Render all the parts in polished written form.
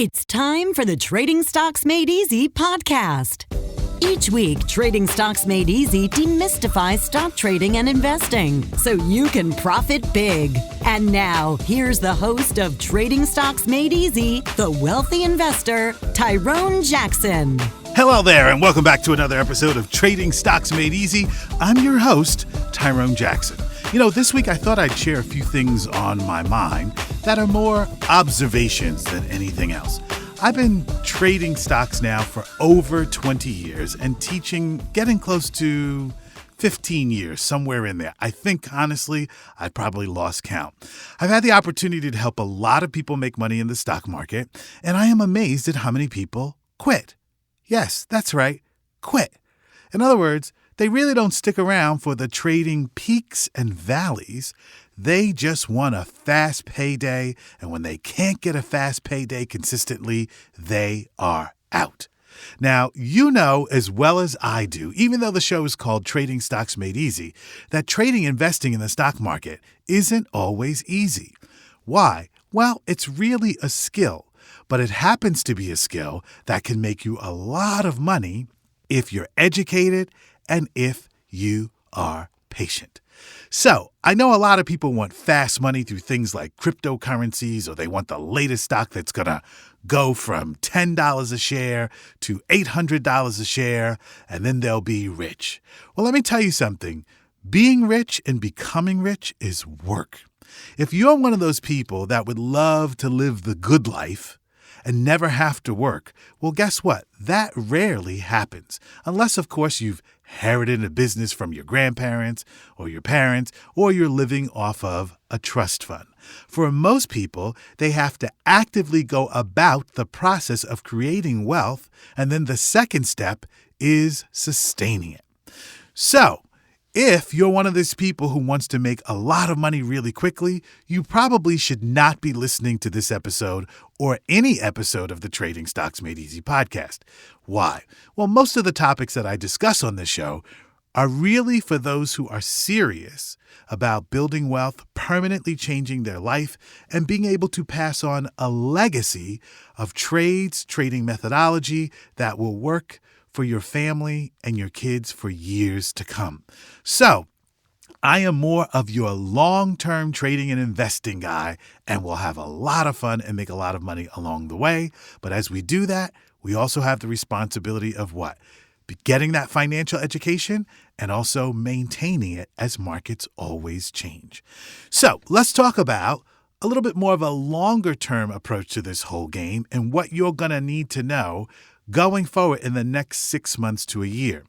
It's time for the Trading Stocks Made Easy podcast. Each week, Trading Stocks Made Easy demystifies stock trading and investing so you can profit big. And now, here's the host of Trading Stocks Made Easy, the wealthy investor, Tyrone Jackson. Hello there, and welcome back to another episode of Trading Stocks Made Easy. I'm your host, Tyrone Jackson. This week I thought I'd share a few things on my mind that are more observations than anything else. I've been trading stocks now for over 20 years and teaching getting close to 15 years, somewhere in there. I think, honestly, I probably lost count. I've had the opportunity to help a lot of people make money in the stock market, and I am amazed at how many people quit. Yes, that's right, quit. In other words, they really don't stick around for the trading peaks and valleys. They just want a fast payday, and when they can't get a fast payday consistently, they are out. Now, you know as well as I do, even though the show is called Trading Stocks Made Easy, that trading and investing in the stock market isn't always easy. Why? Well, it's really a skill, but it happens to be a skill that can make you a lot of money if you're educated and if you are patient. So, I know a lot of people want fast money through things like cryptocurrencies, or they want the latest stock that's going to go from $10 a share to $800 a share, and then they'll be rich. Well, let me tell you something. Being rich and becoming rich is work. If you're one of those people that would love to live the good life and never have to work, well, guess what? That rarely happens. Unless, of course, you've inherited a business from your grandparents or your parents, or you're living off of a trust fund. For most people, they have to actively go about the process of creating wealth, and then the second step is sustaining it. So, if you're one of those people who wants to make a lot of money really quickly, you probably should not be listening to this episode or any episode of the Trading Stocks Made Easy podcast. Why? Well, most of the topics that I discuss on this show are really for those who are serious about building wealth, permanently changing their life, and being able to pass on a legacy of trading methodology that will work for your family and your kids for years to come. So, I am more of your long-term trading and investing guy, and we'll have a lot of fun and make a lot of money along the way. But as we do that, we also have the responsibility of what? Getting that financial education and also maintaining it as markets always change. So, let's talk about a little bit more of a longer-term approach to this whole game and what you're going to need to know going forward in the next 6 months to a year.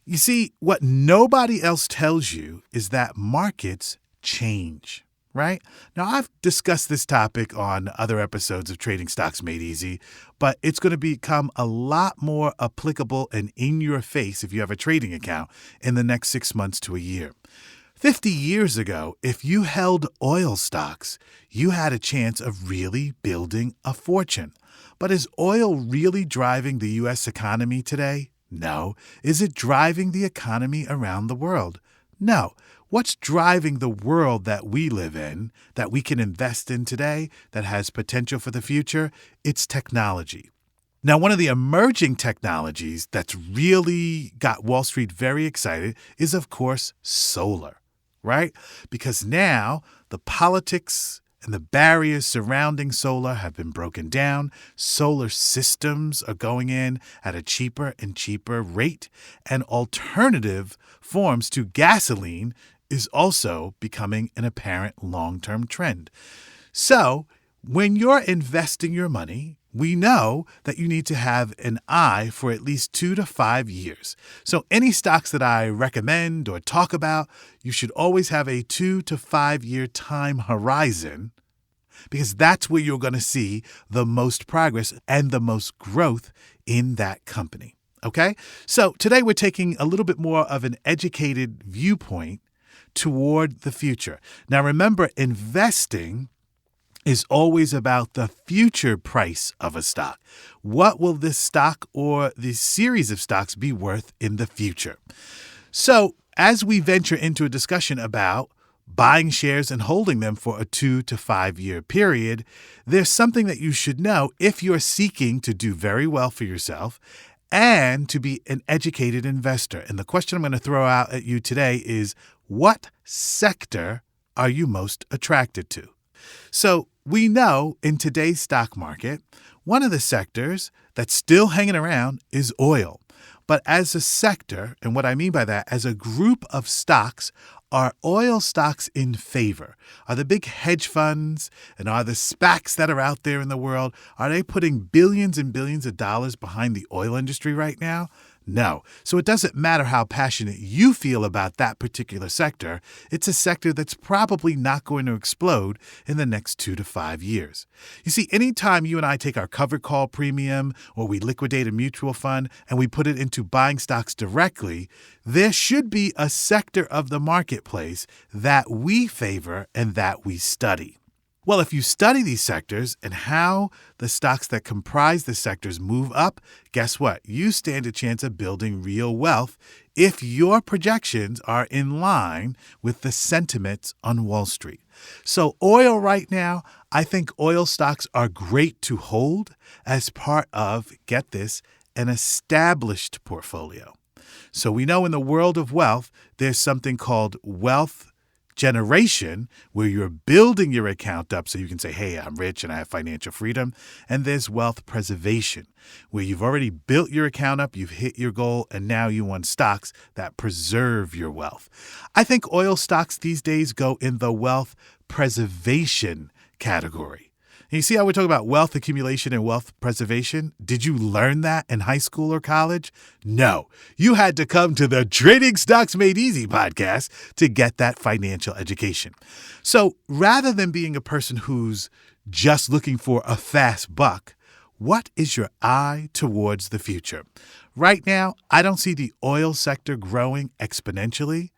You see, what nobody else tells you is that markets change, right? Now, I've discussed this topic on other episodes of Trading Stocks Made Easy, but it's going to become a lot more applicable and in your face if you have a trading account in the next 6 months to a year. 50 years ago, if you held oil stocks, you had a chance of really building a fortune. But is oil really driving the U.S. economy today? No. Is it driving the economy around the world? No. What's driving the world that we live in, that we can invest in today, that has potential for the future? It's technology. Now, one of the emerging technologies that's really got Wall Street very excited is, of course, solar, right? Because now the politics and the barriers surrounding solar have been broken down. Solar systems are going in at a cheaper and cheaper rate, and alternative forms to gasoline is also becoming an apparent long-term trend. So, when you're investing your money, we know that you need to have an eye for at least 2 to 5 years. So any stocks that I recommend or talk about, you should always have a 2 to 5 year time horizon, because that's where you're going to see the most progress and the most growth in that company. Okay? So today we're taking a little bit more of an educated viewpoint toward the future. Now remember, investing is always about the future price of a stock. What will this stock or this series of stocks be worth in the future? So as we venture into a discussion about buying shares and holding them for a 2 to 5 year period, there's something that you should know if you're seeking to do very well for yourself and to be an educated investor. And the question I'm going to throw out at you today is, what sector are you most attracted to? So we know in today's stock market, one of the sectors that's still hanging around is oil. But as a sector, and what I mean by that, as a group of stocks, are oil stocks in favor? Are the big hedge funds and are the SPACs that are out there in the world, are they putting billions and billions of dollars behind the oil industry right now? No. So it doesn't matter how passionate you feel about that particular sector. It's a sector that's probably not going to explode in the next 2 to 5 years. You see, anytime you and I take our covered call premium or we liquidate a mutual fund and we put it into buying stocks directly, there should be a sector of the marketplace that we favor and that we study. Well, if you study these sectors and how the stocks that comprise the sectors move up, guess what? You stand a chance of building real wealth if your projections are in line with the sentiments on Wall Street. So oil right now, I think oil stocks are great to hold as part of, get this, an established portfolio. So we know in the world of wealth, there's something called wealth generation, where you're building your account up so you can say, hey, I'm rich and I have financial freedom. And there's wealth preservation, where you've already built your account up, you've hit your goal, and now you want stocks that preserve your wealth. I think oil stocks these days go in the wealth preservation category. And you see how we're talking about wealth accumulation and wealth preservation? Did you learn that in high school or college? No. You had to come to the Trading Stocks Made Easy podcast to get that financial education. So rather than being a person who's just looking for a fast buck, what is your eye towards the future? Right now, I don't see the oil sector growing exponentially,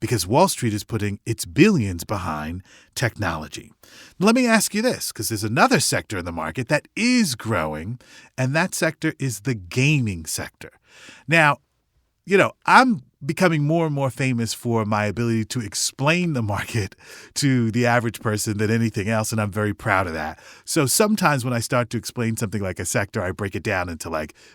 because Wall Street is putting its billions behind technology. Let me ask you this, because there's another sector in the market that is growing, and that sector is the gaming sector. Now, I'm becoming more and more famous for my ability to explain the market to the average person than anything else, and I'm very proud of that. So sometimes when I start to explain something like a sector, I break it down into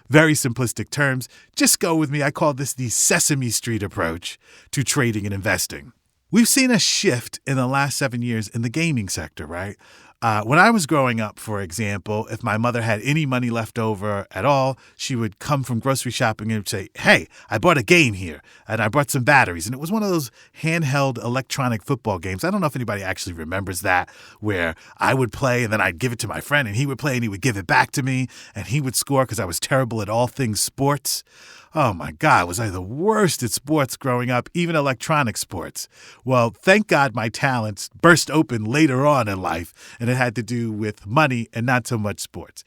very simplistic terms. Just go with me. I call this the Sesame Street approach to trading and investing. We've seen a shift in the last 7 years in the gaming sector, right? When I was growing up, for example, if my mother had any money left over at all, she would come from grocery shopping and say, hey, I bought a game here and I brought some batteries. And it was one of those handheld electronic football games. I don't know if anybody actually remembers that, where I would play and then I'd give it to my friend and he would play and he would give it back to me and he would score because I was terrible at all things sports. Oh my God, was I the worst at sports growing up, even electronic sports? Well, thank God my talents burst open later on in life, and it had to do with money and not so much sports.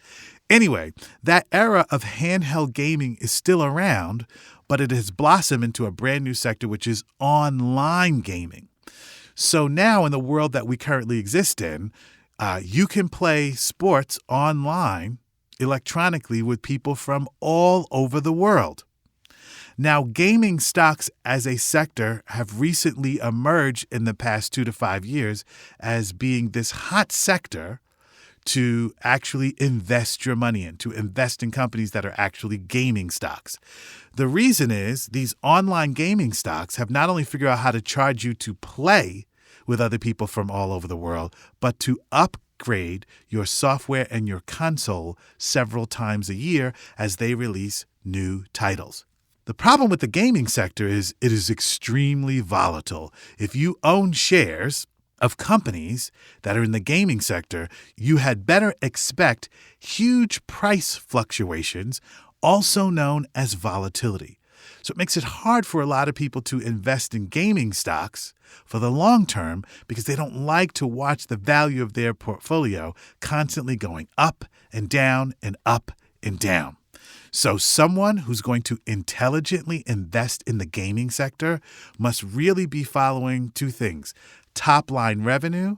Anyway, that era of handheld gaming is still around, but it has blossomed into a brand new sector, which is online gaming. So now in the world that we currently exist in, you can play sports online electronically with people from all over the world. Now, gaming stocks as a sector have recently emerged in the past 2 to 5 years as being this hot sector to actually invest your money in, to invest in companies that are actually gaming stocks. The reason is these online gaming stocks have not only figured out how to charge you to play with other people from all over the world, but to upgrade your software and your console several times a year as they release new titles. The problem with the gaming sector is it is extremely volatile. If you own shares of companies that are in the gaming sector, you had better expect huge price fluctuations, also known as volatility. So it makes it hard for a lot of people to invest in gaming stocks for the long term because they don't like to watch the value of their portfolio constantly going up and down and up and down. So someone who's going to intelligently invest in the gaming sector must really be following two things: top-line revenue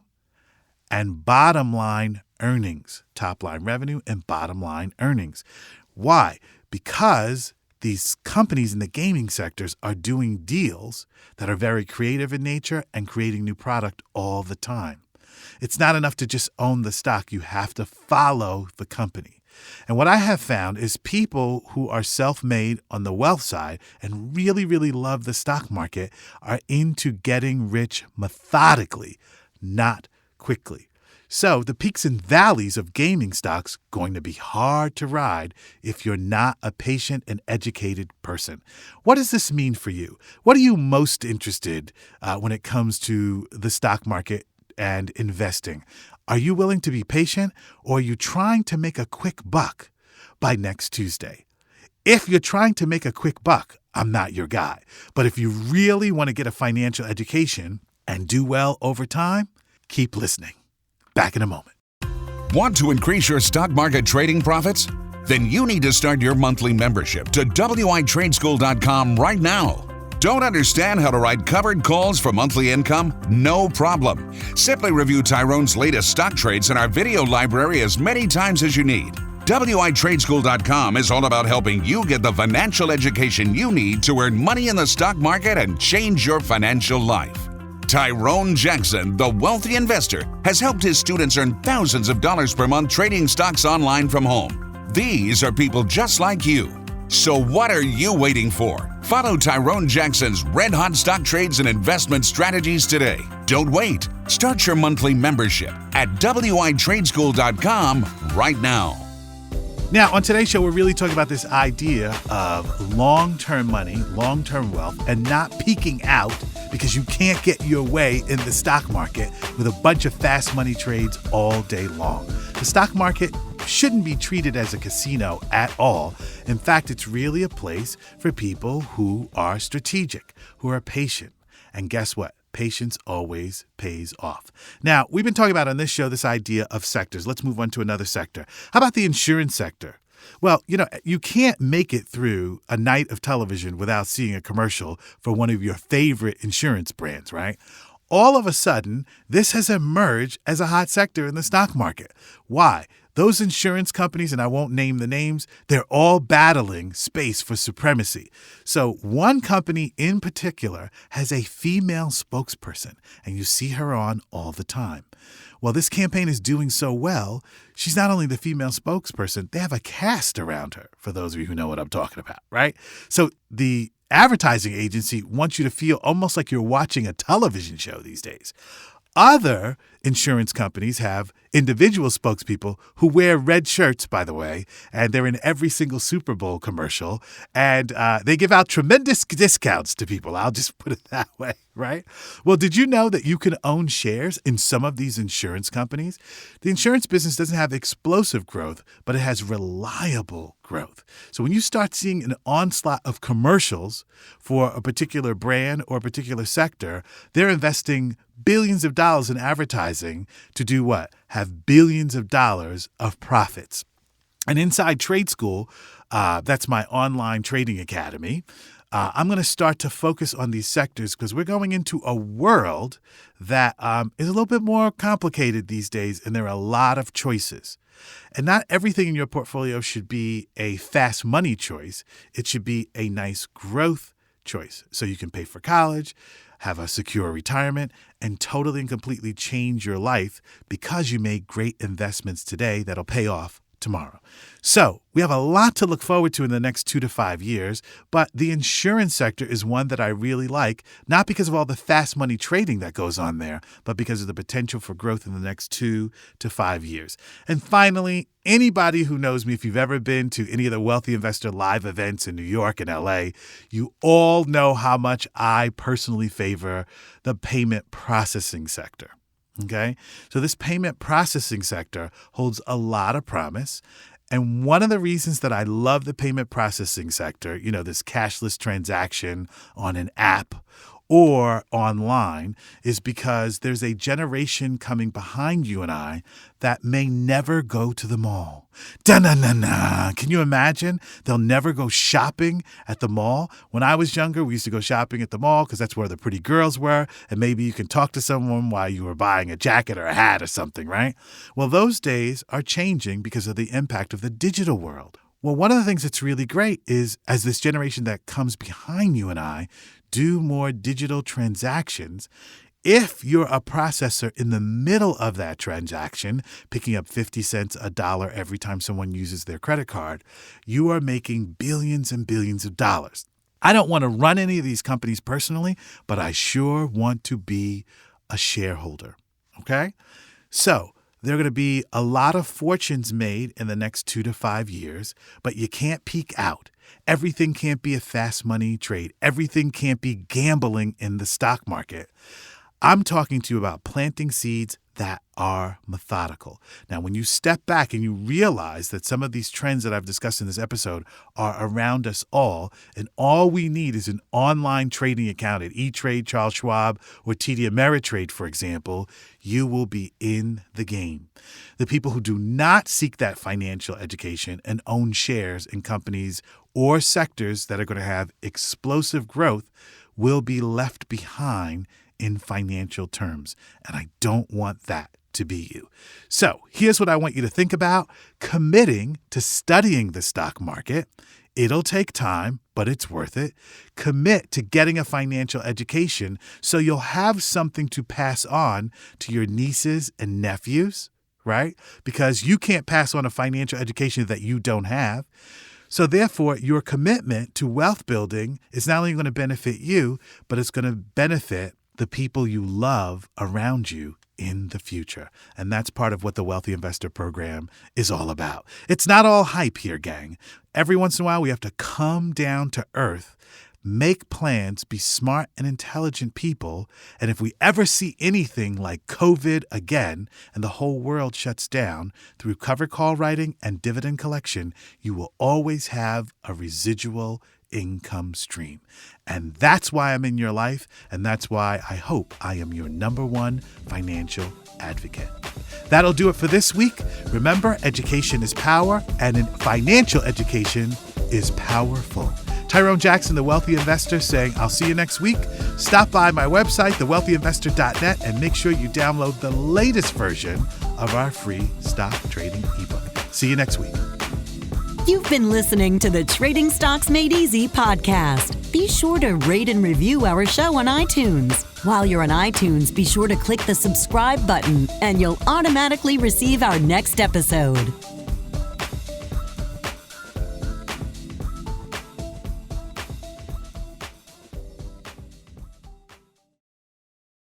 and bottom-line earnings. Top-line revenue and bottom-line earnings. Why? Because these companies in the gaming sectors are doing deals that are very creative in nature and creating new product all the time. It's not enough to just own the stock. You have to follow the company. And what I have found is people who are self-made on the wealth side and really, really love the stock market are into getting rich methodically, not quickly. So the peaks and valleys of gaming stocks going to be hard to ride if you're not a patient and educated person. What does this mean for you? What are you most interested when it comes to the stock market and investing? Are you willing to be patient, or are you trying to make a quick buck by next Tuesday? If you're trying to make a quick buck, I'm not your guy. But if you really want to get a financial education and do well over time, keep listening. Back in a moment. Want to increase your stock market trading profits? Then you need to start your monthly membership to WITradeschool.com right now. Don't understand how to write covered calls for monthly income? No problem. Simply review Tyrone's latest stock trades in our video library as many times as you need. WITradeschool.com is all about helping you get the financial education you need to earn money in the stock market and change your financial life. Tyrone Jackson, the wealthy investor, has helped his students earn thousands of dollars per month trading stocks online from home. These are people just like you. So what are you waiting for? Follow Tyrone Jackson's red-hot stock trades and investment strategies today. Don't wait. Start your monthly membership at WITradeschool.com right now. Now, on today's show, we're really talking about this idea of long-term money, long-term wealth, and not peaking out because you can't get your way in the stock market with a bunch of fast money trades all day long. The stock market shouldn't be treated as a casino at all. In fact, it's really a place for people who are strategic, who are patient. And guess what? Patience always pays off. Now, we've been talking about on this show this idea of sectors. Let's move on to another sector. How about the insurance sector? Well, you can't make it through a night of television without seeing a commercial for one of your favorite insurance brands, right? All of a sudden, this has emerged as a hot sector in the stock market. Why? Those insurance companies, and I won't name the names, they're all battling space for supremacy. So one company in particular has a female spokesperson, and you see her on all the time. Well, this campaign is doing so well, she's not only the female spokesperson, they have a cast around her, for those of you who know what I'm talking about, right? So the advertising agency wants you to feel almost like you're watching a television show these days. Other insurance companies have individual spokespeople who wear red shirts, by the way, and they're in every single Super Bowl commercial, and they give out tremendous discounts to people. I'll just put it that way, right? Well, did you know that you can own shares in some of these insurance companies? The insurance business doesn't have explosive growth, but it has reliable growth. So when you start seeing an onslaught of commercials for a particular brand or a particular sector, they're investing billions of dollars in advertising to do what? Have billions of dollars of profits. And inside Trade School, that's my online trading academy, I'm going to start to focus on these sectors because we're going into a world that is a little bit more complicated these days, and there are a lot of choices. And not everything in your portfolio should be a fast money choice. It should be a nice growth choice. So you can pay for college, have a secure retirement, and totally and completely change your life because you made great investments today that'll pay off tomorrow. So we have a lot to look forward to in the next 2 to 5 years, but the insurance sector is one that I really like, not because of all the fast money trading that goes on there, but because of the potential for growth in the next 2 to 5 years. And finally, anybody who knows me, if you've ever been to any of the Wealthy Investor live events in New York and LA, you all know how much I personally favor the payment processing sector. Okay, so this payment processing sector holds a lot of promise. And one of the reasons that I love the payment processing sector, this cashless transaction on an app or online, is because there's a generation coming behind you and I that may never go to the mall. Da-na-na-na. Can you imagine? They'll never go shopping at the mall. When I was younger, we used to go shopping at the mall because that's where the pretty girls were, and maybe you can talk to someone while you were buying a jacket or a hat or something, right? Well, those days are changing because of the impact of the digital world. Well, one of the things that's really great is as this generation that comes behind you and I do more digital transactions, if you're a processor in the middle of that transaction, picking up 50 cents, $1 every time someone uses their credit card, you are making billions and billions of dollars. I don't want to run any of these companies personally, but I sure want to be a shareholder. Okay? So there are going to be a lot of fortunes made in the next 2 to 5 years, but you can't peek out. Everything can't be a fast money trade. Everything can't be gambling in the stock market. I'm talking to you about planting seeds that are methodical. Now, when you step back and you realize that some of these trends that I've discussed in this episode are around us all, and all we need is an online trading account at E-Trade, Charles Schwab, or TD Ameritrade, for example, you will be in the game. The people who do not seek that financial education and own shares in companies or sectors that are going to have explosive growth will be left behind in financial terms. And I don't want that to be you. So here's what I want you to think about: committing to studying the stock market. It'll take time, but it's worth it. Commit to getting a financial education so you'll have something to pass on to your nieces and nephews, right? Because you can't pass on a financial education that you don't have. So therefore, your commitment to wealth building is not only going to benefit you, but it's going to benefit the people you love around you in the future. And that's part of what the Wealthy Investor Program is all about. It's not all hype here, gang. Every once in a while, we have to come down to earth, make plans, be smart and intelligent people. And if we ever see anything like COVID again and the whole world shuts down, through cover call writing and dividend collection, you will always have a residual income stream. And that's why I'm in your life, and that's why I hope I am your number one financial advocate. That'll do it for this week. Remember, education is power, and financial education is powerful. Tyrone Jackson, The Wealthy Investor, saying I'll see you next week. Stop by my website, thewealthyinvestor.net, and make sure you download the latest version of our free stock trading ebook. See you next week. You've been listening to the Trading Stocks Made Easy podcast. Be sure to rate and review our show on iTunes. While you're on iTunes, be sure to click the subscribe button and you'll automatically receive our next episode.